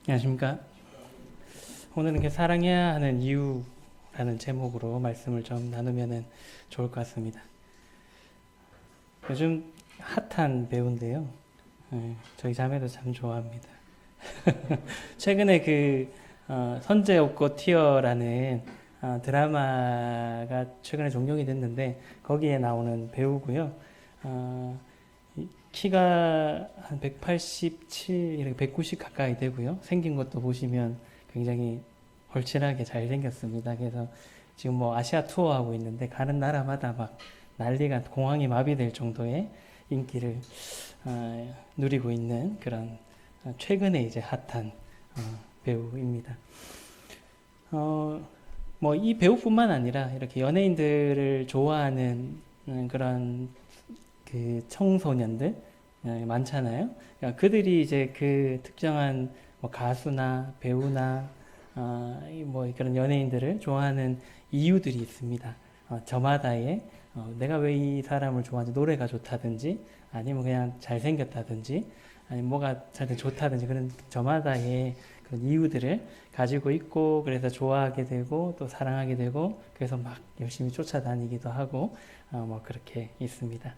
안녕하십니까. 오늘은 사랑해야 하는 이유라는 제목으로 말씀을 좀 나누면 좋을 것 같습니다. 요즘 핫한 배우인데요. 저희 자매도 참 좋아합니다. 최근에 선제 없고 튀어라는 드라마가 최근에 종영이 됐는데 거기에 나오는 배우고요. 어, 키가 한 187, 이렇게 190 가까이 되고요. 생긴 것도 보시면 굉장히 걸칠하게 잘 생겼습니다. 그래서 지금 뭐 아시아 투어하고 있는데 가는 나라마다 막 난리가 공항이 마비될 정도의 인기를 누리고 있는 그런 최근에 이제 핫한 배우입니다. 뭐 이 배우뿐만 아니라 이렇게 연예인들을 좋아하는 그런 청소년들 많잖아요. 그러니까 그들이 이제 그 특정한 뭐 가수나 배우나 뭐 그런 연예인들을 좋아하는 이유들이 있습니다. 저마다의 내가 왜 이 사람을 좋아하는지, 노래가 좋다든지 아니면 그냥 잘생겼다든지 아니면 뭐가 자기 좋다든지 그런 저마다의 그런 이유들을 가지고 있고, 그래서 좋아하게 되고 또 사랑하게 되고, 그래서 막 열심히 쫓아다니기도 하고 뭐 그렇게 있습니다.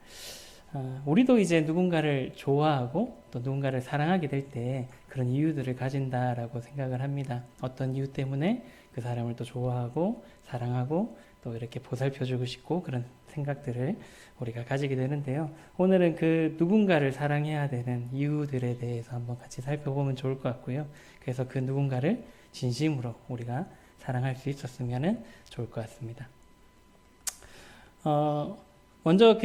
우리도 이제 누군가를 좋아하고 또 누군가를 사랑하게 될 때 그런 이유들을 가진다라고 생각을 합니다. 어떤 이유 때문에 그 사람을 또 좋아하고 사랑하고 또 이렇게 보살펴주고 싶고 그런 생각들을 우리가 가지게 되는데요. 오늘은 그 누군가를 사랑해야 되는 이유들에 대해서 한번 같이 살펴보면 좋을 것 같고요. 그래서 그 누군가를 진심으로 우리가 사랑할 수 있었으면 좋을 것 같습니다. 먼저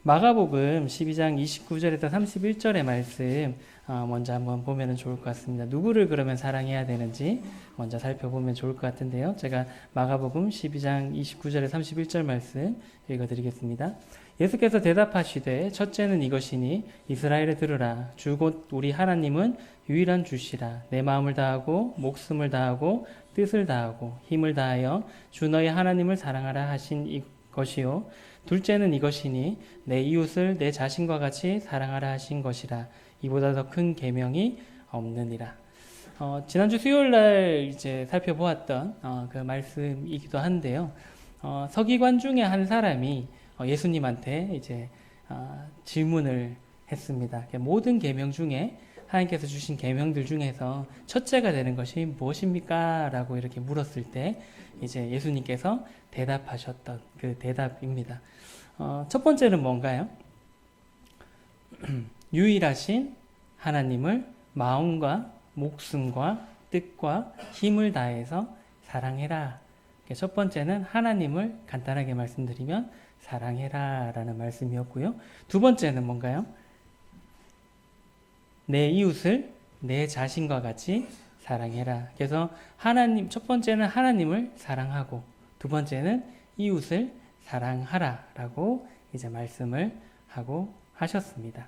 마가복음 12장 29절에서 31절의 말씀 먼저 한번 보면 좋을 것 같습니다. 누구를 그러면 사랑해야 되는지 먼저 살펴보면 좋을 것 같은데요. 제가 마가복음 12장 29절에 31절 말씀 읽어드리겠습니다. 예수께서 대답하시되 첫째는 이것이니 이스라엘에 들으라. 주 곧 우리 하나님은 유일한 주시라. 내 마음을 다하고 목숨을 다하고 뜻을 다하고 힘을 다하여 주 너희 하나님을 사랑하라 하신 이것이요. 둘째는 이것이니 내 이웃을 내 자신과 같이 사랑하라 하신 것이라. 이보다 더 큰 계명이 없느니라. 지난주 수요일 날 이제 살펴보았던 그 말씀이기도 한데요. 서기관 중에 한 사람이 예수님한테 이제 질문을 했습니다. 모든 계명 중에 하나님께서 주신 계명들 중에서 첫째가 되는 것이 무엇입니까? 라고 이렇게 물었을 때 이제 예수님께서 대답하셨던 그 대답입니다. 첫 번째는 뭔가요? 유일하신 하나님을 마음과 목숨과 뜻과 힘을 다해서 사랑해라. 첫 번째는 하나님을 간단하게 말씀드리면 사랑해라 라는 말씀이었고요. 두 번째는 뭔가요? 내 이웃을 내 자신과 같이 사랑해라. 그래서 첫 번째는 하나님을 사랑하고 두 번째는 이웃을 사랑하라 라고 이제 말씀을 하고 하셨습니다.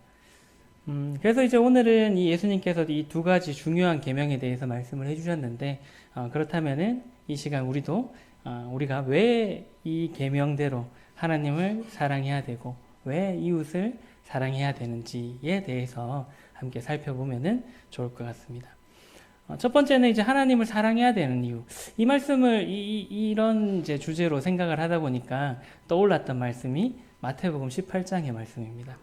그래서 이제 오늘은 이 예수님께서 이 두 가지 중요한 계명에 대해서 말씀을 해주셨는데, 그렇다면은 이 시간 우리가 왜 이 계명대로 하나님을 사랑해야 되고 왜 이웃을 사랑해야 되는지에 대해서 함께 살펴보면은 좋을 것 같습니다. 첫 번째는 이제 하나님을 사랑해야 되는 이유. 이 말씀을 이런 이제 주제로 생각을 하다 보니까 떠올랐던 말씀이 마태복음 18장의 말씀입니다.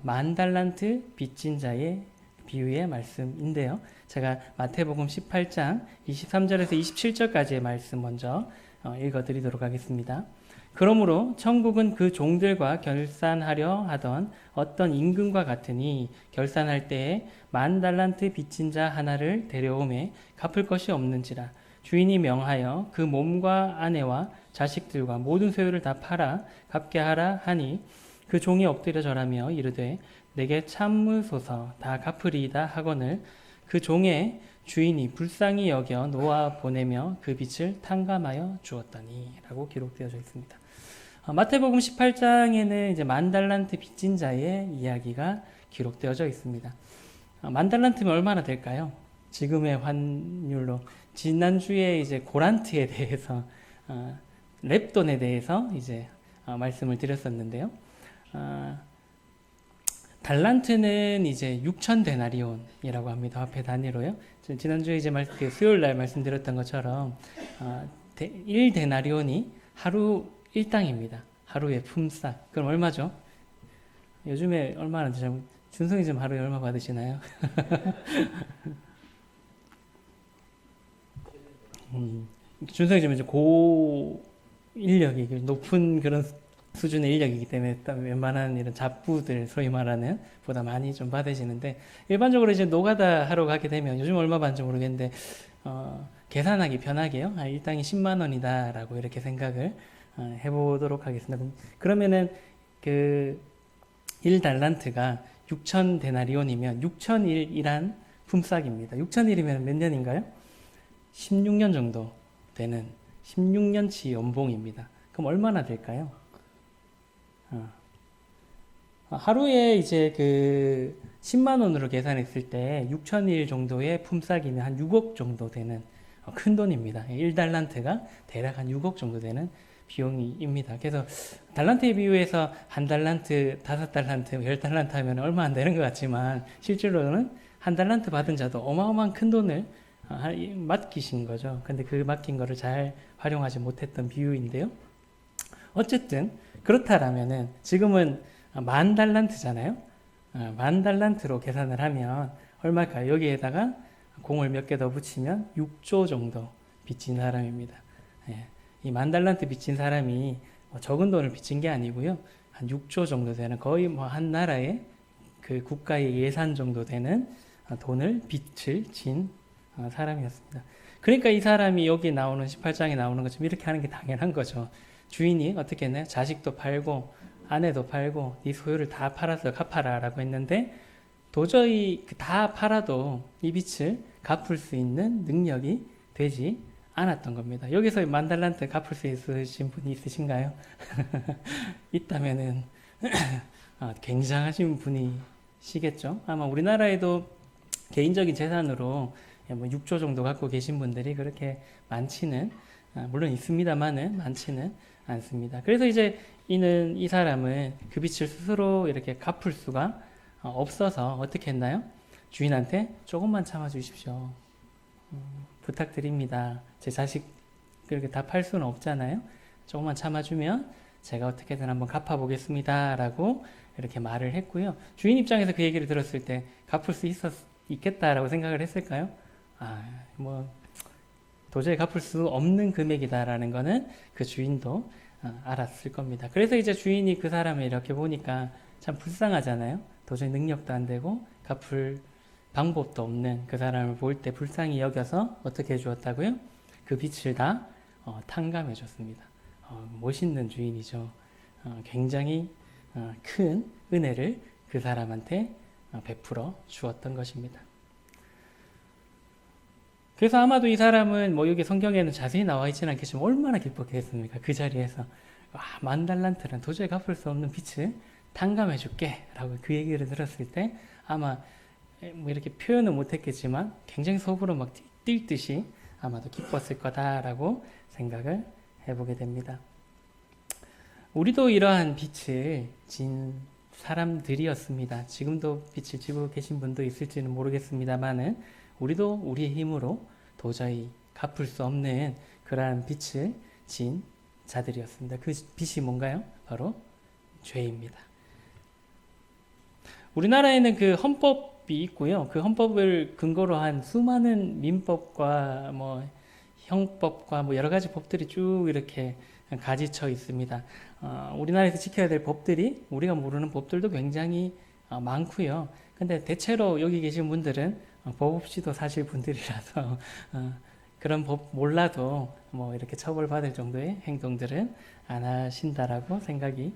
만 달란트 빚진 자의 비유의 말씀인데요. 제가 마태복음 18장 23절에서 27절까지의 말씀 먼저 읽어드리도록 하겠습니다. 그러므로 천국은 그 종들과 결산하려 하던 어떤 임금과 같으니 결산할 때에 만 달란트 빚진 자 하나를 데려오매 갚을 것이 없는지라. 주인이 명하여 그 몸과 아내와 자식들과 모든 소유를 다 팔아 갚게 하라 하니 그 종이 엎드려 절하며 이르되 내게 참으소서 다 갚으리이다 하거늘 그 종의 주인이 불쌍히 여겨 놓아 보내며 그 빚을 탕감하여 주었더니 라고 기록되어져 있습니다. 마태복음 18장에는 이제 만 달란트 빚진 자의 이야기가 기록되어져 있습니다. 만 달란트면 얼마나 될까요? 지금의 환율로 지난주에 이제 고란트에 대해서 렙돈에 대해서 이제 말씀을 드렸었는데요. 달란트는 이제 6천 데나리온이라고 합니다. 화폐 단위로요. 지난주에 이제 그 수요일 날 말씀드렸던 것처럼 1데나리온이 하루 일당입니다. 하루의 품삯. 그럼 얼마죠? 요즘에 얼마나 준성이 좀 하루에 얼마 받으시나요? 준성이 좀 이제 고 인력이 높은 그런 수준의 인력이기 때문에 웬만한 이런 잡부들 소위 말하는 보다 많이 좀 받으시는데 일반적으로 이제 노가다 하러 가게 되면 요즘 얼마 받는지 모르겠는데 계산하기 편하게요. 일당이 10만 원이다라고 이렇게 생각을 해보도록 하겠습니다. 그러면은 그 1달란트가 6천 데나리온이면 6천일이란 품삯입니다. 6천일이면 몇 년인가요? 16년 정도 되는 16년치 연봉입니다. 그럼 얼마나 될까요? 하루에 이제 그 10만 원으로 계산했을 때 6천일 정도의 품삯이면 한 6억 정도 되는 큰 돈입니다. 1달란트가 대략 한 6억 정도 되는 비용입니다. 그래서 달란트에 비유해서 한 달란트, 5달란트, 10달란트 하면 얼마 안 되는 것 같지만 실제로는 한 달란트 받은 자도 어마어마한 큰 돈을 맡기신 거죠. 근데 그 맡긴 거를 잘 활용하지 못했던 비유인데요. 어쨌든 그렇다라면은 지금은 10,000달란트잖아요. 10,000달란트로 계산을 하면 얼마일까요? 여기에다가 공을 몇 개 더 붙이면 6조 정도 빚진 사람입니다. 예. 이 10,000달란트 빚진 사람이 적은 돈을 빚진 게 아니고요. 한 6조 정도 되는 거의 뭐 한 나라의 그 국가의 예산 정도 되는 돈을 빚을 진 사람이었습니다. 그러니까 이 사람이 여기 나오는 18장에 나오는 것처럼 이렇게 하는 게 당연한 거죠. 주인이 어떻게 했나요? 자식도 팔고 아내도 팔고 네 소유를 다 팔아서 갚아라 라고 했는데 도저히 다 팔아도 이 빚을 갚을 수 있는 능력이 되지 않았던 겁니다. 여기서 10,000달란트 갚을 수 있으신 분이 있으신가요? 있다면은 굉장하신 분이시겠죠. 아마 우리나라에도 개인적인 재산으로 뭐 6조 정도 갖고 계신 분들이 그렇게 많지는 물론 있습니다만은 많지는 않습니다. 그래서 이제 이 사람은 그 빚을 스스로 이렇게 갚을 수가 없어서 어떻게 했나요? 주인한테 조금만 참아 주십시오. 부탁드립니다. 제 자식 그렇게 다 팔 수는 없잖아요. 조금만 참아주면 제가 어떻게든 한번 갚아보겠습니다. 라고 이렇게 말을 했고요. 주인 입장에서 그 얘기를 들었을 때 갚을 수 있겠다라고 생각을 했을까요? 뭐 도저히 갚을 수 없는 금액이다라는 거는 그 주인도 알았을 겁니다. 그래서 이제 주인이 그 사람을 이렇게 보니까 참 불쌍하잖아요. 도저히 능력도 안 되고 갚을 방법도 없는 그 사람을 볼 때 불쌍히 여겨서 어떻게 해주었다고요? 그 빚을 다 탕감해 줬습니다. 멋있는 주인이죠. 굉장히 큰 은혜를 그 사람한테 베풀어 주었던 것입니다. 그래서 아마도 이 사람은 뭐 여기 성경에는 자세히 나와 있지는 않겠지만 얼마나 기뻤겠습니까? 그 자리에서 10,000달란트는 도저히 갚을 수 없는 빚을 탕감해 줄게 라고 그 얘기를 들었을 때 아마 뭐 이렇게 표현은 못했겠지만 굉장히 속으로 막 뛸 듯이 아마도 기뻤을 거다라고 생각을 해보게 됩니다. 우리도 이러한 빚을 진 사람들이었습니다. 지금도 빚을 지고 계신 분도 있을지는 모르겠습니다만은 우리도 우리의 힘으로 도저히 갚을 수 없는 그러한 빚을 진 자들이었습니다. 그 빚이 뭔가요? 바로 죄입니다. 우리나라에는 그 헌법이 있고요. 그 헌법을 근거로 한 수많은 민법과 뭐 형법과 뭐 여러 가지 법들이 쭉 이렇게 가지쳐 있습니다. 우리나라에서 지켜야 될 법들이 우리가 모르는 법들도 굉장히 많고요. 근데 대체로 여기 계신 분들은 법 없이도 사실 분들이라서 그런 법 몰라도 뭐 이렇게 처벌받을 정도의 행동들은 안 하신다라고 생각이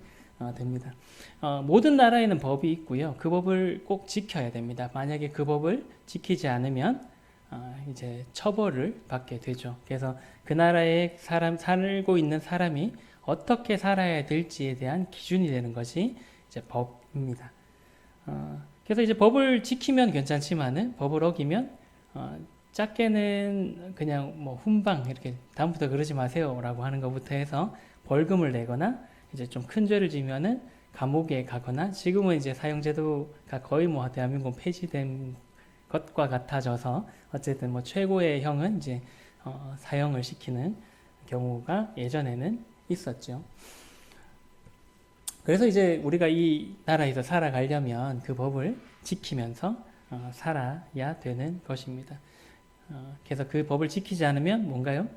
됩니다. 모든 나라에는 법이 있고요. 그 법을 꼭 지켜야 됩니다. 만약에 그 법을 지키지 않으면 이제 처벌을 받게 되죠. 그래서 그 나라에 살고 있는 사람이 어떻게 살아야 될지에 대한 기준이 되는 것이 이제 법입니다. 그래서 이제 법을 지키면 괜찮지만은 법을 어기면 작게는 그냥 뭐 훈방 이렇게 다음부터 그러지 마세요라고 하는 것부터 해서 벌금을 내거나 이제 좀 큰 죄를 지면은 감옥에 가거나 지금은 이제 사형제도가 거의 뭐 대한민국 폐지된 것과 같아져서 어쨌든 뭐 최고의 형은 이제 사형을 시키는 경우가 예전에는 있었죠. 그래서 이제 우리가 이 나라에서 살아가려면 그 법을 지키면서 살아야 되는 것입니다. 그래서 그 법을 지키지 않으면 뭔가요?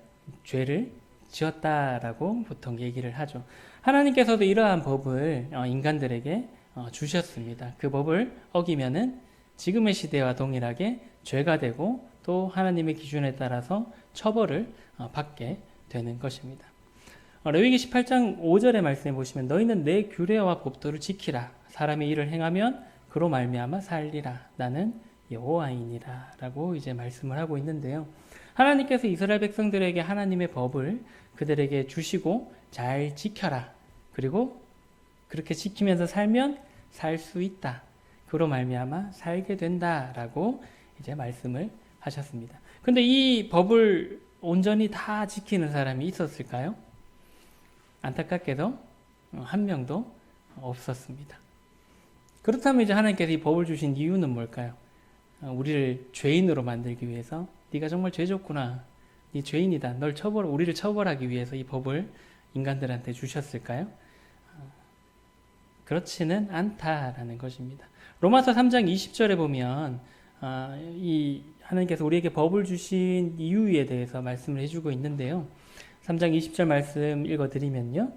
죄를 지었다라고 보통 얘기를 하죠. 하나님께서도 이러한 법을 인간들에게 주셨습니다. 그 법을 어기면은 지금의 시대와 동일하게 죄가 되고 또 하나님의 기준에 따라서 처벌을 받게 되는 것입니다. 레위기 18장 5절의 말씀에 보시면 너희는 내 규례와 법도를 지키라. 사람의 일을 행하면 그로 말미암아 살리라. 나는 여호와이니라 라고 이제 말씀을 하고 있는데요. 하나님께서 이스라엘 백성들에게 하나님의 법을 그들에게 주시고 잘 지켜라. 그리고 그렇게 지키면서 살면 살 수 있다. 그로 말미암아 살게 된다라고 이제 말씀을 하셨습니다. 근데 이 법을 온전히 다 지키는 사람이 있었을까요? 안타깝게도 한 명도 없었습니다. 그렇다면 이제 하나님께서 이 법을 주신 이유는 뭘까요? 우리를 죄인으로 만들기 위해서 네가 정말 죄졌구나. 네 죄인이다. 우리를 처벌하기 위해서 이 법을 인간들한테 주셨을까요? 그렇지는 않다라는 것입니다. 로마서 3장 20절에 보면 이 하나님께서 우리에게 법을 주신 이유에 대해서 말씀을 해주고 있는데요. 3장 20절 말씀 읽어드리면요.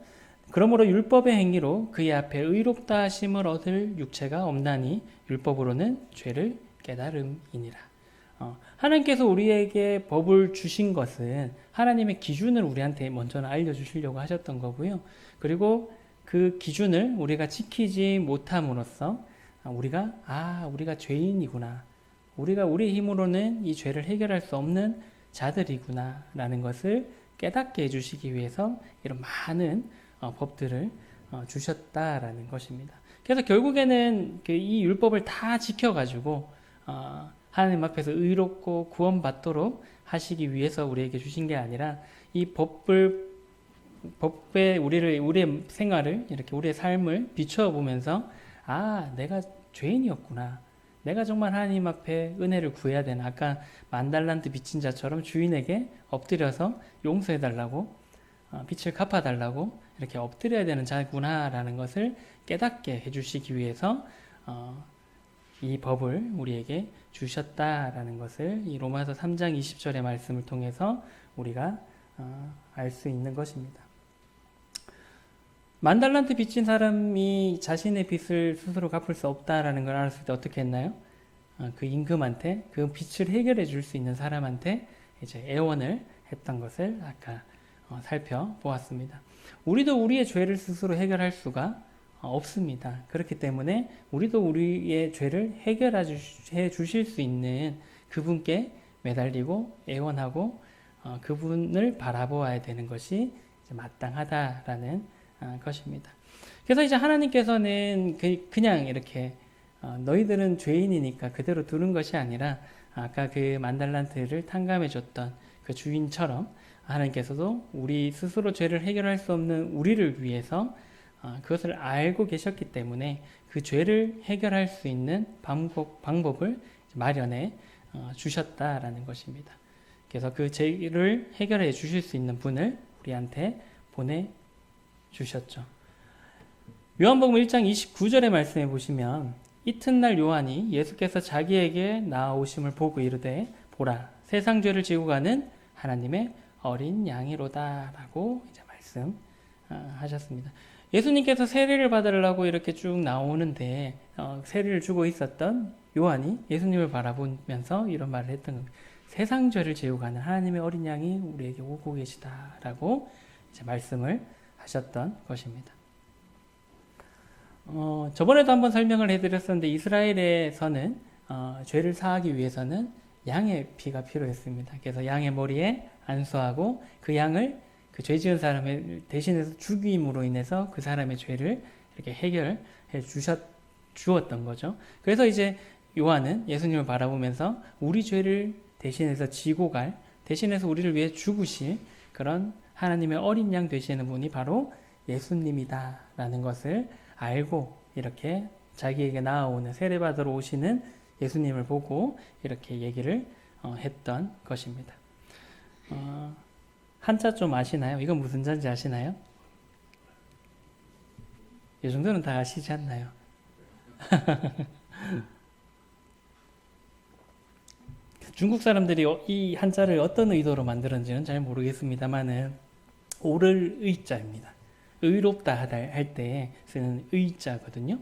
그러므로 율법의 행위로 그의 앞에 의롭다 하심을 얻을 육체가 없나니 율법으로는 죄를 깨달음이니라. 하나님께서 우리에게 법을 주신 것은 하나님의 기준을 우리한테 먼저 알려주시려고 하셨던 거고요. 그리고 그 기준을 우리가 지키지 못함으로써 우리가 죄인이구나. 우리가 우리 힘으로는 이 죄를 해결할 수 없는 자들이구나 라는 것을 깨닫게 해주시기 위해서 이런 많은 법들을 주셨다라는 것입니다. 그래서 결국에는 이 율법을 다 지켜가지고 하나님 앞에서 의롭고 구원받도록 하시기 위해서 우리에게 주신 게 아니라 이 법에 우리의 생활을 이렇게 우리의 삶을 비추어 보면서 내가 죄인이었구나. 내가 정말 하나님 앞에 은혜를 구해야 되나. 아까 10,000달란트 빚진 자처럼 주인에게 엎드려서 용서해달라고 빚을 갚아달라고 이렇게 엎드려야 되는 자구나라는 것을 깨닫게 해주시기 위해서 이 법을 우리에게 주셨다라는 것을 이 로마서 3장 20절의 말씀을 통해서 우리가 알 수 있는 것입니다. 10,000달란트 빚진 사람이 자신의 빚을 스스로 갚을 수 없다라는 걸 알았을 때 어떻게 했나요? 그 임금한테 그 빚을 해결해 줄 수 있는 사람한테 이제 애원을 했던 것을 아까 살펴보았습니다. 우리도 우리의 죄를 스스로 해결할 수가 없습니다. 그렇기 때문에 우리도 우리의 죄를 해결해 주실 수 있는 그분께 매달리고 애원하고 그분을 바라보아야 되는 것이 마땅하다라는 것입니다. 그래서 이제 하나님께서는 그냥 이렇게 너희들은 죄인이니까 그대로 두는 것이 아니라 아까 그 10,000달란트를 탕감해 줬던 그 주인처럼 하나님께서도 우리 스스로 죄를 해결할 수 없는 우리를 위해서 그것을 알고 계셨기 때문에 그 죄를 해결할 수 있는 방법을 마련해 주셨다라는 것입니다. 그래서 그 죄를 해결해 주실 수 있는 분을 우리한테 보내주셨죠. 요한복음 1장 29절의 말씀에 보시면 이튿날 요한이 예수께서 자기에게 나아오심을 보고 이르되 보라 세상 죄를 지고 가는 하나님의 어린 양이로다 라고 이제 말씀하셨습니다. 예수님께서 세례를 받으려고 이렇게 쭉 나오는데 세례를 주고 있었던 요한이 예수님을 바라보면서 이런 말을 했던 겁니다. 세상 죄를 지고 가는 하나님의 어린 양이 우리에게 오고 계시다라고 이제 말씀을 하셨던 것입니다. 저번에도 한번 설명을 해드렸었는데 이스라엘에서는 죄를 사하기 위해서는 양의 피가 필요했습니다. 그래서 양의 머리에 안수하고 그 양을 그 죄 지은 사람을 대신해서 죽임으로 인해서 그 사람의 죄를 이렇게 해결해 주었던 거죠. 그래서 이제 요한은 예수님을 바라보면서 우리 죄를 대신해서 지고 대신해서 우리를 위해 죽으실 그런 하나님의 어린 양 되시는 분이 바로 예수님이다라는 것을 알고 이렇게 자기에게 나아오는 세례받으러 오시는 예수님을 보고 이렇게 얘기를 했던 것입니다. 한자 좀 아시나요? 이건 무슨 자인지 아시나요? 이 정도는 다 아시지 않나요? 중국 사람들이 이 한자를 어떤 의도로 만들었는지는 잘 모르겠습니다만은 오를 의자입니다. 의롭다 할 때 쓰는 의자거든요.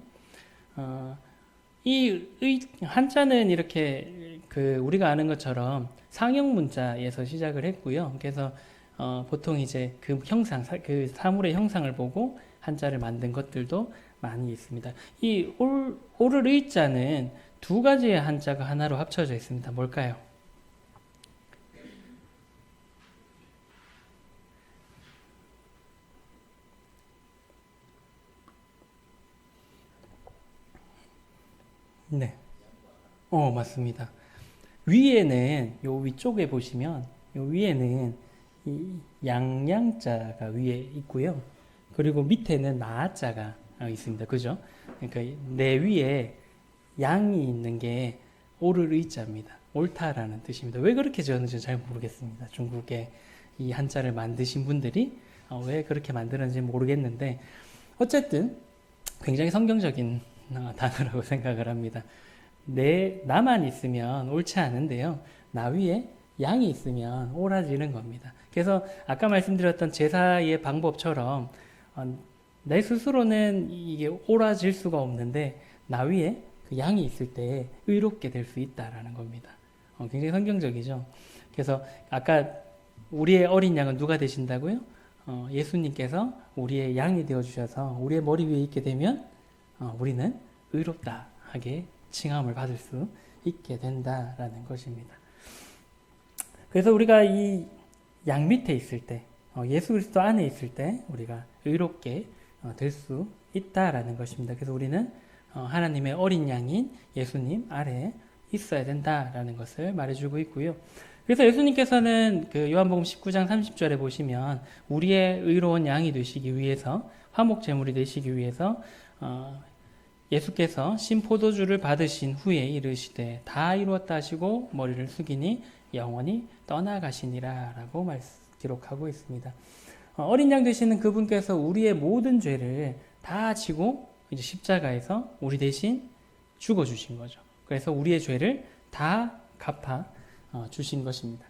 이 한자는 이렇게 우리가 아는 것처럼 상형 문자에서 시작을 했고요. 그래서 보통 이제 그 형상, 그 사물의 형상을 보고 한자를 만든 것들도 많이 있습니다. 이 오를 의자는 두 가지의 한자가 하나로 합쳐져 있습니다. 뭘까요? 네. 맞습니다. 위에는 요 위쪽에 보시면 요 위에는 이 양양자가 위에 있고요. 그리고 밑에는 나자가 있습니다. 그죠? 그러니까 내 위에 양이 있는 게 오를 의자입니다. 옳다라는 뜻입니다. 왜 그렇게 지었는지 잘 모르겠습니다. 중국에 이 한자를 만드신 분들이 왜 그렇게 만들었는지 모르겠는데 어쨌든 굉장히 성경적인 단어라고 생각을 합니다. 나만 있으면 옳지 않은데요. 나 위에 양이 있으면 옳아지는 겁니다. 그래서 아까 말씀드렸던 제사의 방법처럼 내 스스로는 이게 옳아질 수가 없는데 나 위에 그 양이 있을 때 의롭게 될 수 있다라는 겁니다. 굉장히 성경적이죠. 그래서 아까 우리의 어린 양은 누가 되신다고요? 예수님께서 우리의 양이 되어 주셔서 우리의 머리 위에 있게 되면 우리는 의롭다 하게 칭함을 받을 수 있게 된다라는 것입니다. 그래서 우리가 이 양 밑에 있을 때, 예수 그리스도 안에 있을 때 우리가 의롭게 될 수 있다라는 것입니다. 그래서 우리는 하나님의 어린 양인 예수님 아래에 있어야 된다라는 것을 말해주고 있고요. 그래서 예수님께서는 그 요한복음 19장 30절에 보시면 우리의 의로운 양이 되시기 위해서 화목 제물이 되시기 위해서 예수께서 신포도주를 받으신 후에 이르시되 다 이루었다 하시고 머리를 숙이니 영원히 떠나가시니라 라고 기록하고 있습니다. 어린 양 되시는 그분께서 우리의 모든 죄를 다 지고 이제 십자가에서 우리 대신 죽어주신 거죠. 그래서 우리의 죄를 다 갚아 주신 것입니다.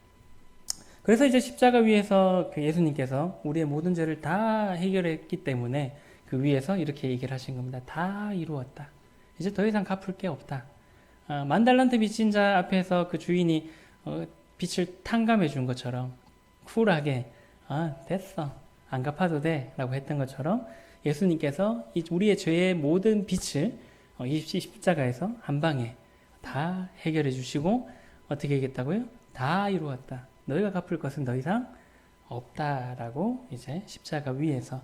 그래서 이제 십자가 위에서 그 예수님께서 우리의 모든 죄를 다 해결했기 때문에 그 위에서 이렇게 얘기를 하신 겁니다. 다 이루었다. 이제 더 이상 갚을 게 없다. 만 달란트 빚진 자 앞에서 그 주인이 빚을 탕감해 준 것처럼 쿨하게 됐어. 안 갚아도 돼. 라고 했던 것처럼 예수님께서 우리의 죄의 모든 빚을 이 십자가에서 한 방에 다 해결해 주시고 어떻게 얘기했다고요? 다 이루었다. 너희가 갚을 것은 더 이상 없다라고 이제 십자가 위에서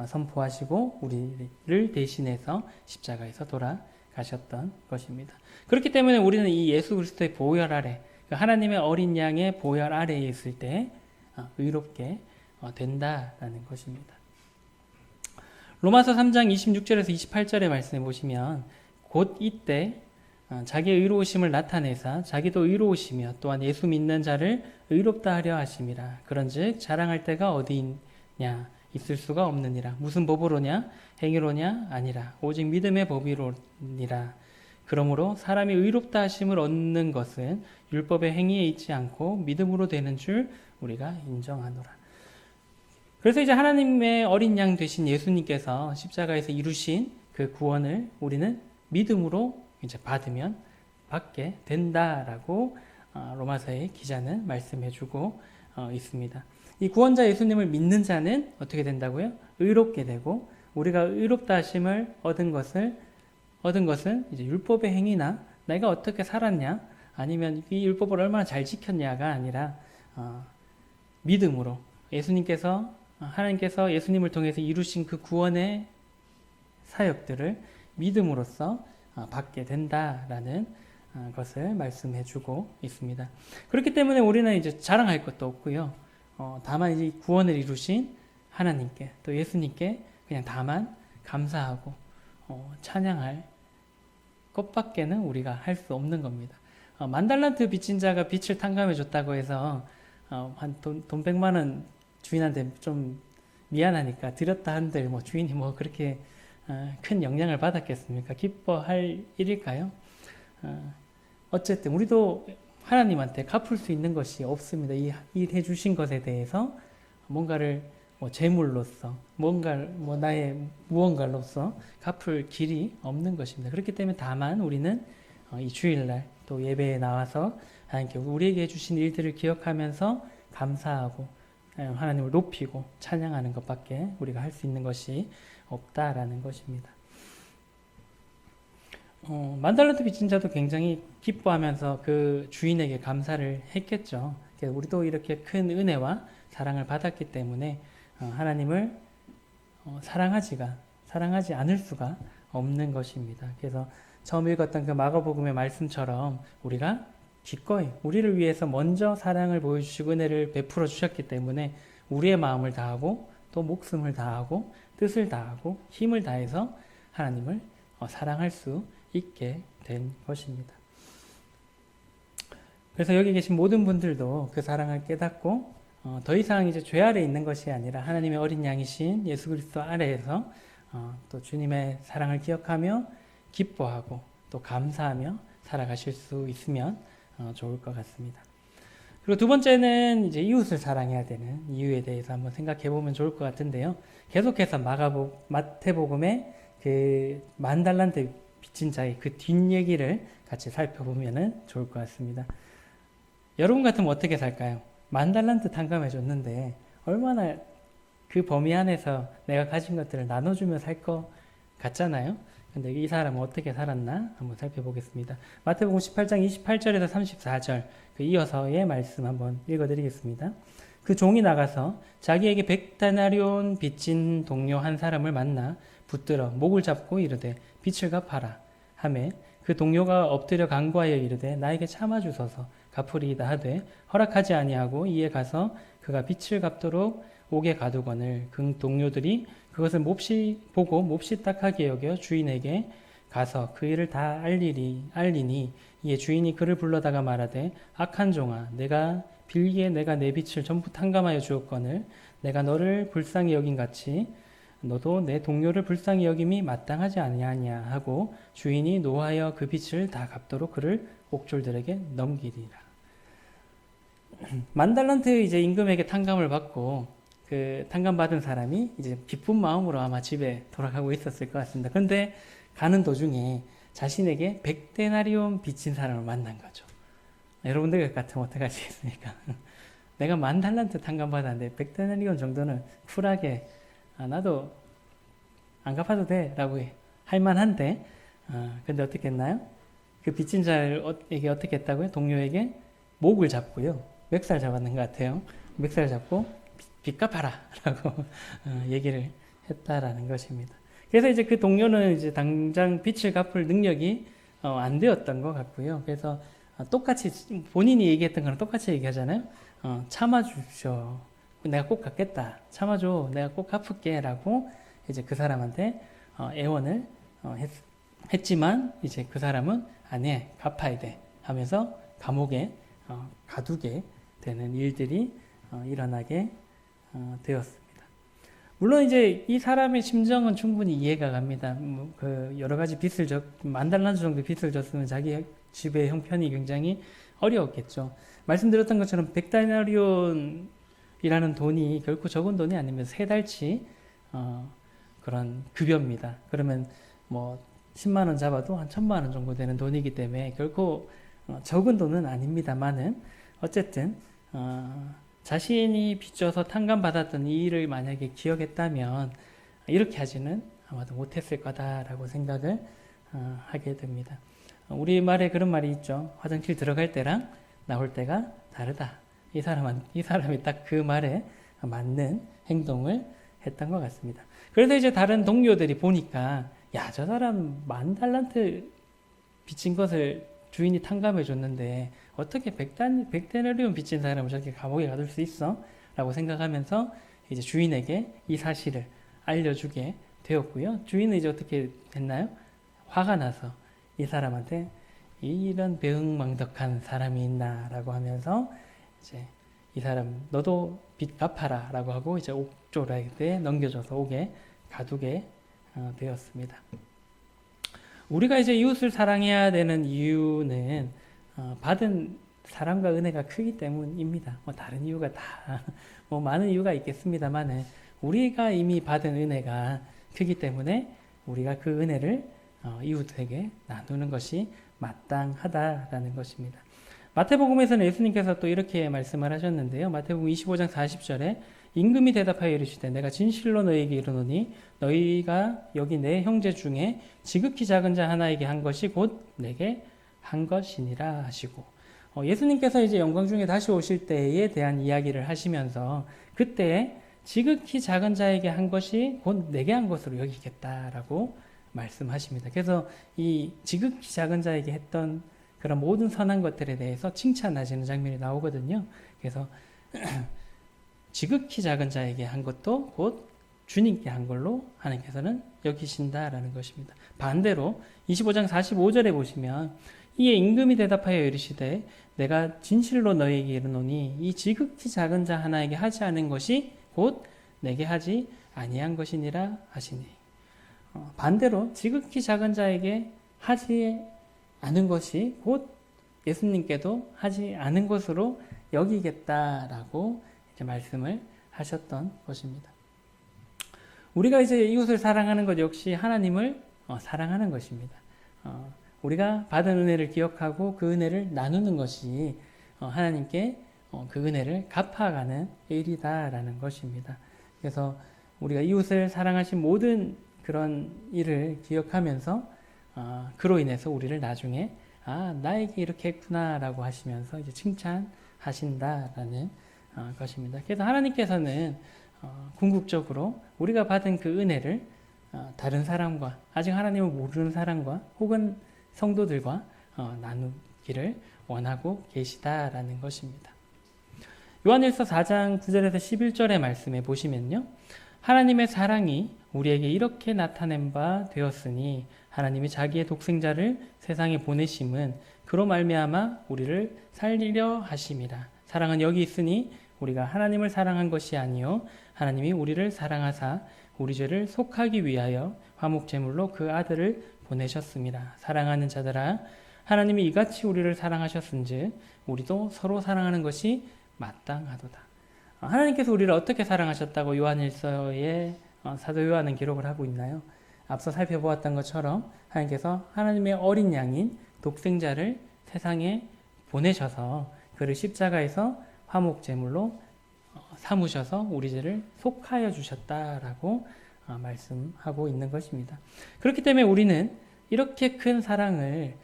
선포하시고 우리를 대신해서 십자가에서 돌아가셨던 것입니다. 그렇기 때문에 우리는 이 예수 그리스도의 보혈 아래, 하나님의 어린 양의 보혈 아래에 있을 때 의롭게 된다라는 것입니다. 로마서 3장 26절에서 28절의 말씀에 보시면 곧 이때 자기의 의로우심을 나타내사 자기도 의로우시며 또한 예수 믿는 자를 의롭다 하려 하심이라. 그런즉 자랑할 때가 어디 있냐? 있을 수가 없느니라. 무슨 법으로냐? 행위로냐? 아니라 오직 믿음의 법이로니라. 그러므로 사람이 의롭다 하심을 얻는 것은 율법의 행위에 있지 않고 믿음으로 되는 줄 우리가 인정하노라. 그래서 이제 하나님의 어린 양 되신 예수님께서 십자가에서 이루신 그 구원을 우리는 믿음으로 이제 받게 된다라고 로마서의 기자는 말씀해주고 있습니다. 이 구원자 예수님을 믿는 자는 어떻게 된다고요? 의롭게 되고 우리가 의롭다 하심을 얻은 것은 이제 율법의 행위나 내가 어떻게 살았냐 아니면 이 율법을 얼마나 잘 지켰냐가 아니라 믿음으로 하나님께서 예수님을 통해서 이루신 그 구원의 사역들을 믿음으로써 받게 된다라는 것을 말씀해주고 있습니다. 그렇기 때문에 우리는 이제 자랑할 것도 없고요. 다만 이제 구원을 이루신 하나님께 또 예수님께 그냥 다만 감사하고 찬양할 것밖에는 우리가 할 수 없는 겁니다. 만 달란트 빚진 자가 빚을 탕감해 줬다고 해서 한 돈 100만 원 주인한테 좀 미안하니까 드렸다 한들 뭐 주인이 뭐 그렇게 큰 영향을 받았겠습니까? 기뻐할 일일까요? 어쨌든 우리도 하나님한테 갚을 수 있는 것이 없습니다. 이 일해 주신 것에 대해서 뭔가를 뭐 재물로서 뭐 나의 무언가로서 갚을 길이 없는 것입니다. 그렇기 때문에 다만 우리는 이 주일날 또 예배에 나와서 하나님께 우리에게 해주신 일들을 기억하면서 감사하고 하나님을 높이고 찬양하는 것밖에 우리가 할 수 있는 것이 없다라는 것입니다. 만 달란트 빚진 자도 굉장히 기뻐하면서 그 주인에게 감사를 했겠죠. 우리도 이렇게 큰 은혜와 사랑을 받았기 때문에 하나님을 사랑하지 않을 수가 없는 것입니다. 그래서 처음 읽었던 그 마가복음의 말씀처럼 우리가 기꺼이 우리를 위해서 먼저 사랑을 보여주시고 은혜를 베풀어 주셨기 때문에 우리의 마음을 다하고 또 목숨을 다하고 뜻을 다하고 힘을 다해서 하나님을 사랑할 수 있게 된 것입니다. 그래서 여기 계신 모든 분들도 그 사랑을 깨닫고 더 이상 이제 죄 아래 있는 것이 아니라 하나님의 어린 양이신 예수 그리스도 아래에서 또 주님의 사랑을 기억하며 기뻐하고 또 감사하며 살아가실 수 있으면 좋을 것 같습니다. 그리고 두 번째는 이제 이웃을 사랑해야 되는 이유에 대해서 한번 생각해 보면 좋을 것 같은데요. 계속해서 마태복음의 그 만 달란트 빚진 자의 그 뒷얘기를 같이 살펴보면 좋을 것 같습니다. 여러분 같으면 어떻게 살까요? 만 달란트 탕감해 줬는데 얼마나 그 범위 안에서 내가 가진 것들을 나눠주며 살 것 같잖아요. 근데 이 사람은 어떻게 살았나 한번 살펴보겠습니다. 마태복음 18장 28절에서 34절 그 이어서의 말씀 한번 읽어드리겠습니다. 그 종이 나가서 자기에게 100데나리온 빚진 동료 한 사람을 만나 붙들어 목을 잡고 이르되 빚을 갚아라 하매 그 동료가 엎드려 간구하여 이르되 나에게 참아주소서 갚으리이다 하되 허락하지 아니하고 이에 가서 그가 빚을 갚도록 옥에 가두거늘 그 동료들이 그것을 몹시 보고 몹시 딱하게 여겨 주인에게 가서 그 일을 다 알리니 이에 주인이 그를 불러다가 말하되 악한 종아 내가 빌기에 내가 내 빚을 전부 탕감하여 주었거늘 내가 너를 불쌍히 여긴 같이 너도 내 동료를 불쌍히 여김이 마땅하지 아니하냐 하고 주인이 노하여 그 빚을 다 갚도록 그를 옥졸들에게 넘기리라. 만 달란트 이제 임금에게 탕감을 받고 그 탕감받은 사람이 이제 기쁜 마음으로 아마 집에 돌아가고 있었을 것 같습니다. 그런데 가는 도중에 자신에게 100데나리온 빚진 사람을 만난 거죠. 여러분들 같으면 어떻게 하시겠습니까? 내가 만 달란트 탕감받았는데 100데나리온 정도는 쿨하게 나도 안 갚아도 돼 라고 할 만한데 근데 어떻게 했나요? 그 빚진 자에게 어떻게 했다고요? 동료에게 목을 잡고요. 멱살 잡았는 것 같아요. 멱살 잡고 빚 갚아라 라고 얘기를 했다라는 것입니다. 그래서 이제 그 동료는 이제 당장 빚을 갚을 능력이 안 되었던 것 같고요. 그래서 똑같이 본인이 얘기했던 거랑 똑같이 얘기하잖아요. 참아주셔. 내가 꼭 갚겠다. 참아줘. 내가 꼭 갚을게. 라고 이제 그 사람한테 애원을 했지만 이제 그 사람은 아니야. 갚아야 돼. 하면서 감옥에 가두게 되는 일들이 일어나게 되었습니다. 물론 이제 이 사람의 심정은 충분히 이해가 갑니다. 그 여러 가지 만 달란트 정도 빚을 졌으면 자기 집의 형편이 굉장히 어려웠겠죠. 말씀드렸던 것처럼 100데나리온이라는 돈이 결코 적은 돈이 아니면 3달치 그런 급여입니다. 그러면 뭐 10만 원 잡아도 한 1000만 원 정도 되는 돈이기 때문에 결코 적은 돈은 아닙니다만은 어쨌든 자신이 빚져서 탕감받았던 이 일을 만약에 기억했다면 이렇게 하지는 아마도 못했을 거다라고 생각을 하게 됩니다. 우리말에 그런 말이 있죠. 화장실 들어갈 때랑 나올 때가 다르다. 이 사람이 딱 그 말에 맞는 행동을 했던 것 같습니다. 그래서 이제 다른 동료들이 보니까 야, 저 사람 만 달란트 빚진 것을 주인이 탕감해 줬는데 어떻게 100데나리온 빚진 사람을 저렇게 감옥에 가둘 수 있어? 라고 생각하면서 이제 주인에게 이 사실을 알려주게 되었고요. 주인은 이제 어떻게 됐나요? 화가 나서 이 사람한테 이런 배은망덕한 사람이 있나라고 하면서 이제 이 사람 너도 빚 갚아라라고 하고 이제 옥졸에게 넘겨줘서 옥에 가두게 되었습니다. 우리가 이제 이웃을 사랑해야 되는 이유는 받은 사랑과 은혜가 크기 때문입니다. 뭐 다른 이유가 다 뭐 많은 이유가 있겠습니다만은 우리가 이미 받은 은혜가 크기 때문에 우리가 그 은혜를 이웃에게 나누는 것이 마땅하다라는 것입니다. 마태복음에서는 예수님께서 또 이렇게 말씀을 하셨는데요. 마태복음 25장 40절에 임금이 대답하여 이르시되 내가 진실로 너희에게 이르노니 너희가 여기 내 형제 중에 지극히 작은 자 하나에게 한 것이 곧 내게 한 것이니라 하시고 예수님께서 이제 영광 중에 다시 오실 때에 대한 이야기를 하시면서 그때 지극히 작은 자에게 한 것이 곧 내게 한 것으로 여기겠다라고 말씀하십니다. 그래서 이 지극히 작은 자에게 했던 그런 모든 선한 것들에 대해서 칭찬하시는 장면이 나오거든요. 그래서 지극히 작은 자에게 한 것도 곧 주님께 한 걸로 하나님께서는 여기신다라는 것입니다. 반대로 25장 45절에 보시면 이에 임금이 대답하여 이르시되 내가 진실로 너희에게 이르노니 이 지극히 작은 자 하나에게 하지 않은 것이 곧 내게 하지 아니한 것이니라 하시니 반대로 지극히 작은 자에게 하지 않은 것이 곧 예수님께도 하지 않은 것으로 여기겠다라고 이제 말씀을 하셨던 것입니다. 우리가 이제 이웃을 사랑하는 것 역시 하나님을 사랑하는 것입니다. 우리가 받은 은혜를 기억하고 그 은혜를 나누는 것이 하나님께 그 은혜를 갚아가는 일이다라는 것입니다. 그래서 우리가 이웃을 사랑하신 모든 그런 일을 기억하면서 그로 인해서 우리를 나중에 나에게 이렇게 했구나라고 하시면서 이제 칭찬하신다라는 것입니다. 그래서 하나님께서는 궁극적으로 우리가 받은 그 은혜를 다른 사람과 아직 하나님을 모르는 사람과 혹은 성도들과 나누기를 원하고 계시다라는 것입니다. 요한일서 4장 9절에서 11절의 말씀에 보시면요. 하나님의 사랑이 우리에게 이렇게 나타낸 바 되었으니 하나님이 자기의 독생자를 세상에 보내심은 그로 말미암아 우리를 살리려 하심이라. 사랑은 여기 있으니 우리가 하나님을 사랑한 것이 아니요 하나님이 우리를 사랑하사 우리 죄를 속하기 위하여 화목제물로 그 아들을 보내셨습니다. 사랑하는 자들아 하나님이 이같이 우리를 사랑하셨은즉 우리도 서로 사랑하는 것이 마땅하도다. 하나님께서 우리를 어떻게 사랑하셨다고 요한일서에 사도 요한은 기록을 하고 있나요? 앞서 살펴보았던 것처럼 하나님께서 하나님의 어린 양인 독생자를 세상에 보내셔서 그를 십자가에서 화목제물로 삼으셔서 우리 죄를 속하여 주셨다라고 말씀하고 있는 것입니다. 그렇기 때문에 우리는 이렇게 큰 사랑을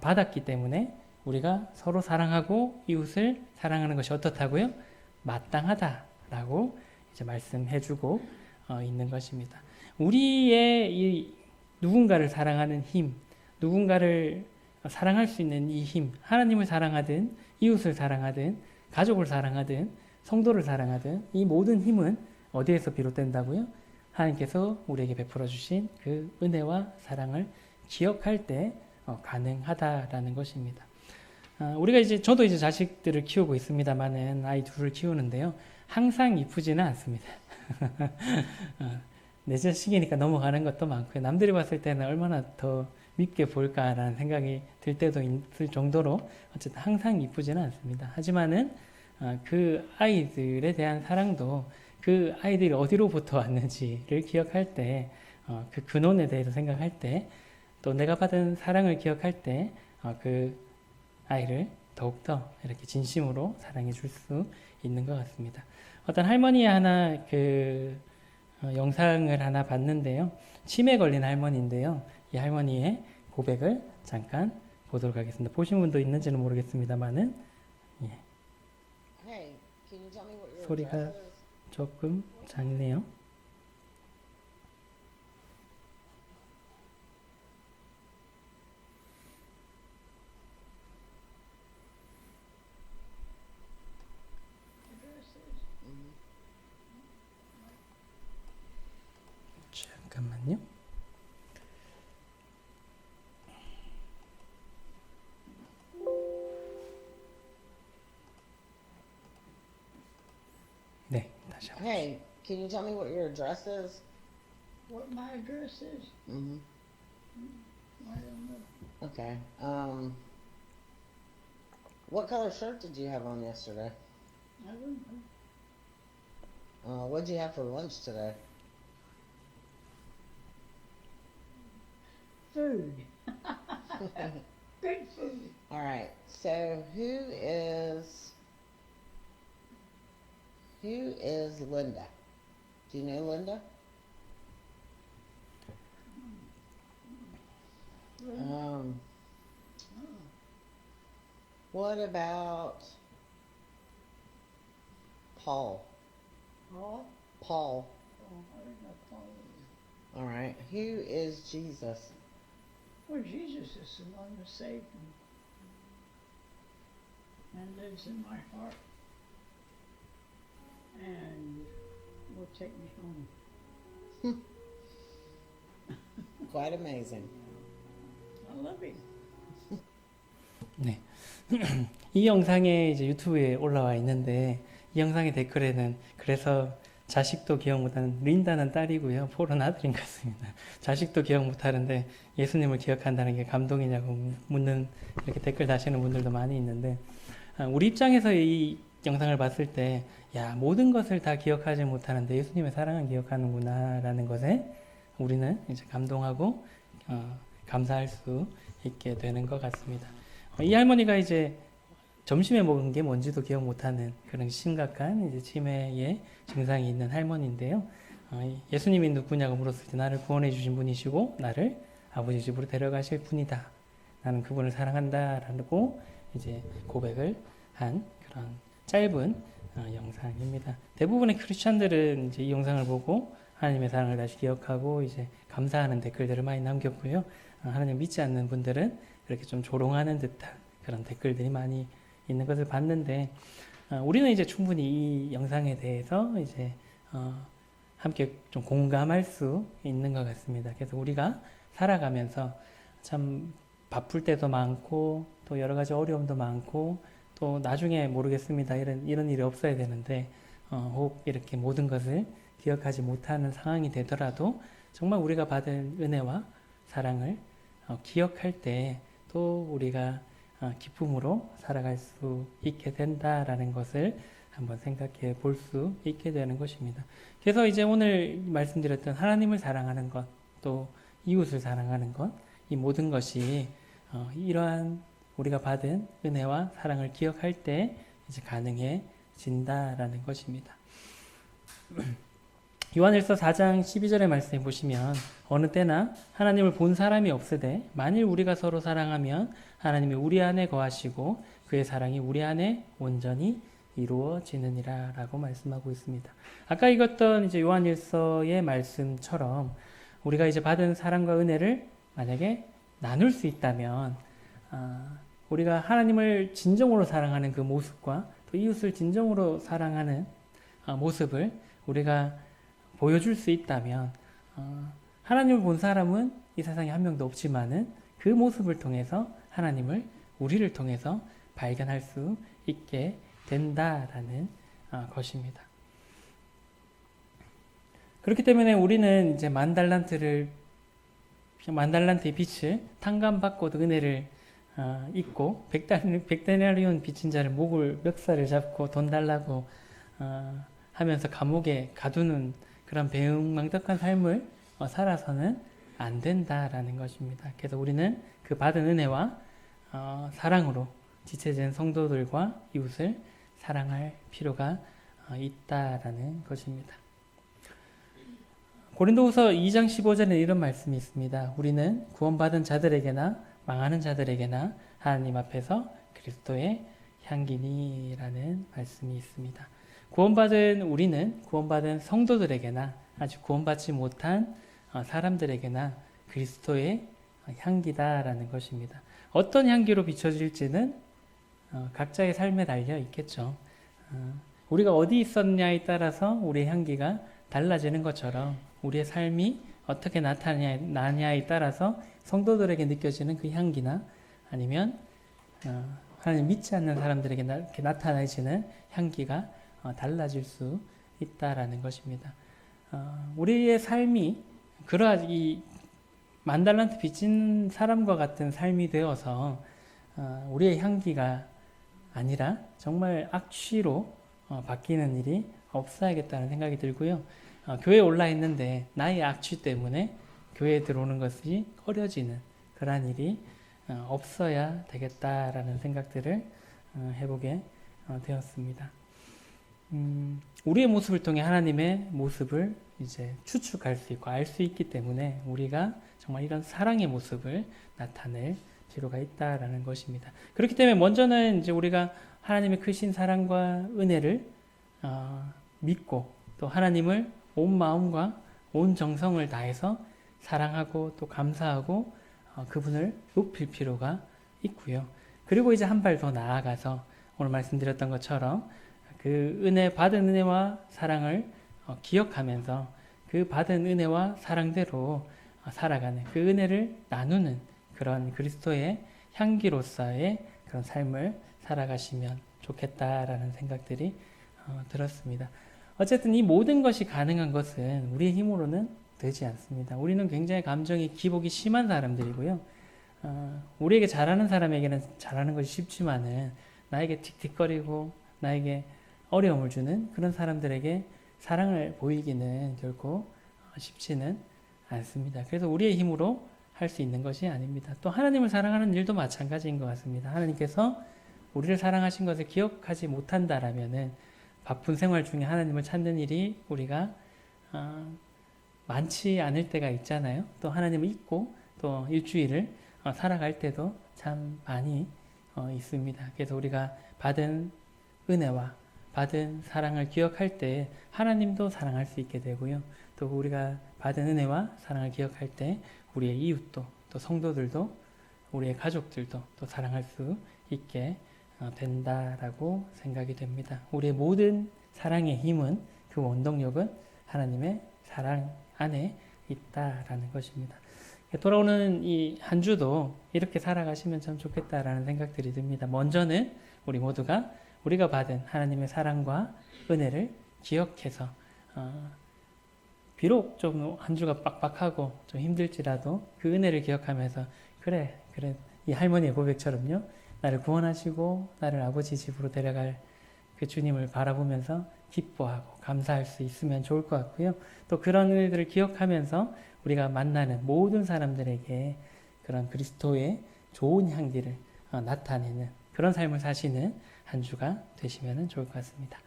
받았기 때문에 우리가 서로 사랑하고 이웃을 사랑하는 것이 어떻다고요? 마땅하다라고 이제 말씀해주고 있는 것입니다. 우리의 이 누군가를 사랑하는 힘, 누군가를 사랑할 수 있는 이 힘, 하나님을 사랑하든 이웃을 사랑하든 가족을 사랑하든 성도를 사랑하든 이 모든 힘은 어디에서 비롯된다고요? 하나님께서 우리에게 베풀어 주신 그 은혜와 사랑을 기억할 때 가능하다라는 것입니다. 우리가 저도 이제 자식들을 키우고 있습니다만은 아이 둘을 키우는데요. 항상 이쁘지는 않습니다. 내 자식이니까 넘어가는 것도 많고요. 남들이 봤을 때는 얼마나 더 밉게 볼까라는 생각이 들 때도 있을 정도로 어쨌든 항상 이쁘지는 않습니다. 하지만은 그 아이들에 대한 사랑도 그 아이들이 어디로부터 왔는지를 기억할 때, 그 근원에 대해서 생각할 때, 또 내가 받은 사랑을 기억할 때, 그 아이를 더욱더 이렇게 진심으로 사랑해 줄 수 있는 것 같습니다. 어떤 할머니 하나 영상을 하나 봤는데요. 치매 걸린 할머니인데요. 이 할머니의 고백을 잠깐 보도록 하겠습니다. 보신 분도 있는지는 모르겠습니다만은 소리가 조금 작네요. 잠깐만요. 다시 한번. Hey, can you tell me what your address is? What my address is? Mm-hmm. I don't know. Okay. What color shirt did you have on yesterday? I don't know. What'd you have for lunch today? Food. Good food. All right. So who is Linda? Do you know Linda? Um, what about Paul? Paul? Paul. Oh, I don't know Paul is. All right. Who is Jesus? Well, Jesus is the one who saved me and lives in my heart and will take me home. Quite amazing. I love him. 네. 이 영상에 이제 유튜브에 올라와 있는데 이 영상의 댓글에는 그래서 자식도 기억 못하는 린다는 딸이고요. 폴은 아들인 것 같습니다. 자식도 기억 못하는데 예수님을 기억한다는 게 감동이냐고 묻는 이렇게 댓글 다시는 분들도 많이 있는데 우리 입장에서 이 영상을 봤을 때 야, 모든 것을 다 기억하지 못하는데 예수님의 사랑은 기억하는구나 라는 것에 우리는 이제 감동하고 감사할 수 있게 되는 것 같습니다. 이 할머니가 이제 점심에 먹은 게 뭔지도 기억 못하는 그런 심각한 이제 치매의 증상이 있는 할머니인데요. 예수님이 누구냐고 물었을 때 나를 구원해 주신 분이시고 나를 아버지 집으로 데려가실 분이다. 나는 그분을 사랑한다라고 이제 고백을 한 그런 짧은 영상입니다. 대부분의 크리스천들은 이제 이 영상을 보고 하나님의 사랑을 다시 기억하고 이제 감사하는 댓글들을 많이 남겼고요. 하나님 믿지 않는 분들은 이렇게 좀 조롱하는 듯한 그런 댓글들이 많이 있는 것을 봤는데 우리는 이제 충분히 이 영상에 대해서 이제 함께 좀 공감할 수 있는 것 같습니다. 그래서 우리가 살아가면서 참 바쁠 때도 많고 또 여러 가지 어려움도 많고 또 나중에 모르겠습니다. 이런 일이 없어야 되는데 혹 이렇게 모든 것을 기억하지 못하는 상황이 되더라도 정말 우리가 받은 은혜와 사랑을 기억할 때 또 우리가 기쁨으로 살아갈 수 있게 된다라는 것을 한번 생각해 볼 수 있게 되는 것입니다. 그래서 이제 오늘 말씀드렸던 하나님을 사랑하는 것, 또 이웃을 사랑하는 것, 이 모든 것이 이러한 우리가 받은 은혜와 사랑을 기억할 때 이제 가능해진다라는 것입니다. 요한일서 4장 12절의 말씀에 보시면 어느 때나 하나님을 본 사람이 없으되 만일 우리가 서로 사랑하면 하나님이 우리 안에 거하시고 그의 사랑이 우리 안에 온전히 이루어지느니라 라고 말씀하고 있습니다. 아까 읽었던 이제 요한일서의 말씀처럼 우리가 이제 받은 사랑과 은혜를 만약에 나눌 수 있다면 우리가 하나님을 진정으로 사랑하는 그 모습과 또 이웃을 진정으로 사랑하는 모습을 우리가 보여줄 수 있다면 하나님을 본 사람은 이 세상에 한 명도 없지만은 그 모습을 통해서 하나님을 우리를 통해서 발견할 수 있게 된다라는 것입니다. 그렇기 때문에 우리는 이제 만 달란트의 빛을 탕감받고도 은혜를 잊고 백데나리온 빚진 자를 목을 멱살을 잡고 돈 달라고 하면서 감옥에 가두는 그런 배은망덕한 삶을 살아서는 안 된다라는 것입니다. 그래서 우리는 그 받은 은혜와 사랑으로 지체된 성도들과 이웃을 사랑할 필요가 있다라는 것입니다. 고린도후서 2장 15절에 이런 말씀이 있습니다. 우리는 구원받은 자들에게나 망하는 자들에게나 하나님 앞에서 그리스도의 향기니라는 말씀이 있습니다. 우리는 구원받은 성도들에게나 아직 구원받지 못한 사람들에게나 그리스도의 향기다라는 것입니다. 어떤 향기로 비춰질지는 각자의 삶에 달려 있겠죠. 우리가 어디 있었냐에 따라서 우리의 향기가 달라지는 것처럼 우리의 삶이 어떻게 나타나냐에 따라서 성도들에게 느껴지는 그 향기나 아니면 하나님 믿지 않는 사람들에게 이렇게 나타나지는 향기가 달라질 수 있다라는 것입니다. 우리의 삶이 그러한 이 만달란트 빚진 사람과 같은 삶이 되어서 우리의 향기가 아니라 정말 악취로 바뀌는 일이 없어야겠다는 생각이 들고요. 교회에 올라 있는데 나의 악취 때문에 교회에 들어오는 것이 꺼려지는 그러한 일이 없어야 되겠다라는 생각들을 해보게 되었습니다. 우리의 모습을 통해 하나님의 모습을 이제 추측할 수 있고 알 수 있기 때문에 우리가 정말 이런 사랑의 모습을 나타낼 필요가 있다라는 것입니다. 그렇기 때문에 먼저는 이제 우리가 하나님의 크신 사랑과 은혜를 믿고 또 하나님을 온 마음과 온 정성을 다해서 사랑하고 또 감사하고 그분을 높일 필요가 있고요. 그리고 이제 한 발 더 나아가서 오늘 말씀드렸던 것처럼 그 받은 은혜와 사랑을 기억하면서 그 받은 은혜와 사랑대로 살아가는 그 은혜를 나누는 그런 그리스도의 향기로서의 그런 삶을 살아가시면 좋겠다라는 생각들이 들었습니다. 어쨌든 이 모든 것이 가능한 것은 우리의 힘으로는 되지 않습니다. 우리는 굉장히 감정이 기복이 심한 사람들이고요. 우리에게 잘하는 사람에게는 잘하는 것이 쉽지만은 나에게 틱틱거리고 나에게 어려움을 주는 그런 사람들에게 사랑을 보이기는 결코 쉽지는 않습니다. 그래서 우리의 힘으로 할 수 있는 것이 아닙니다. 또 하나님을 사랑하는 일도 마찬가지인 것 같습니다. 하나님께서 우리를 사랑하신 것을 기억하지 못한다라면은 바쁜 생활 중에 하나님을 찾는 일이 우리가 많지 않을 때가 있잖아요. 또 하나님을 잊고 또 일주일을 살아갈 때도 참 많이 있습니다. 그래서 우리가 받은 은혜와 받은 사랑을 기억할 때 하나님도 사랑할 수 있게 되고요. 또 우리가 받은 은혜와 사랑을 기억할 때 우리의 이웃도 또 성도들도 우리의 가족들도 또 사랑할 수 있게 된다라고 생각이 됩니다. 우리의 모든 사랑의 힘은 그 원동력은 하나님의 사랑 안에 있다라는 것입니다. 돌아오는 이 한 주도 이렇게 살아가시면 참 좋겠다라는 생각들이 듭니다. 먼저는 우리 모두가 우리가 받은 하나님의 사랑과 은혜를 기억해서 비록 좀 한 주가 빡빡하고 좀 힘들지라도 그 은혜를 기억하면서 그래 이 할머니의 고백처럼요. 나를 구원하시고 나를 아버지 집으로 데려갈 그 주님을 바라보면서 기뻐하고 감사할 수 있으면 좋을 것 같고요. 또 그런 은혜들을 기억하면서 우리가 만나는 모든 사람들에게 그런 그리스도의 좋은 향기를 나타내는 그런 삶을 사시는 한 주가 되시면 좋을 것 같습니다.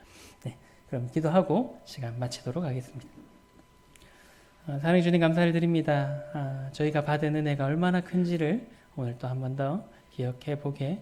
네, 그럼 기도하고 시간 마치도록 하겠습니다. 사랑해 주님 감사를 드립니다. 저희가 받은 은혜가 얼마나 큰지를 오늘 또 한 번 더 기억해 보게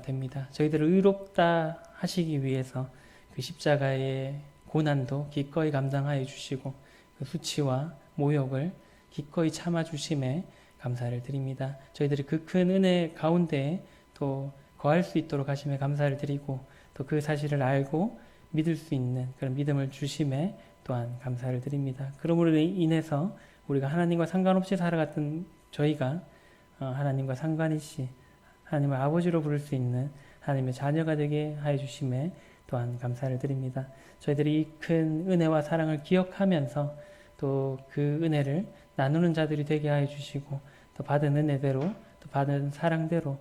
됩니다. 저희들을 의롭다 하시기 위해서 그 십자가의 고난도 기꺼이 감당하여 주시고 그 수치와 모욕을 기꺼이 참아 주심에 감사를 드립니다. 저희들이 그 큰 은혜 가운데 또 거할 수 있도록 하심에 감사를 드리고 또 그 사실을 알고 믿을 수 있는 그런 믿음을 주심에 또한 감사를 드립니다. 그러므로 인해서 우리가 하나님과 상관없이 살아갔던 저희가 하나님과 상관이시 하나님을 아버지로 부를 수 있는 하나님의 자녀가 되게 하여 주심에 또한 감사를 드립니다. 저희들이 이 큰 은혜와 사랑을 기억하면서 또 그 은혜를 나누는 자들이 되게 하여 주시고 또 받은 은혜대로 또 받은 사랑대로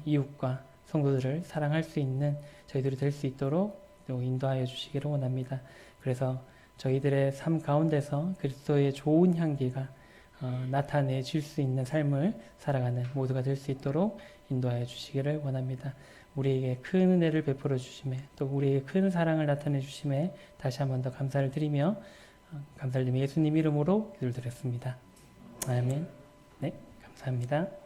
이웃과 성도들을 사랑할 수 있는 저희들이 될 수 있도록 또 인도하여 주시기를 원합니다. 그래서 저희들의 삶 가운데서 그리스도의 좋은 향기가 나타내질 수 있는 삶을 살아가는 모두가 될 수 있도록 인도하여 주시기를 원합니다. 우리에게 큰 은혜를 베풀어 주심에 또 우리에게 큰 사랑을 나타내 주심에 다시 한 번 더 감사를 드리며 감사를 드리며 예수님 이름으로 기도를 드렸습니다. 아멘. 네, 감사합니다.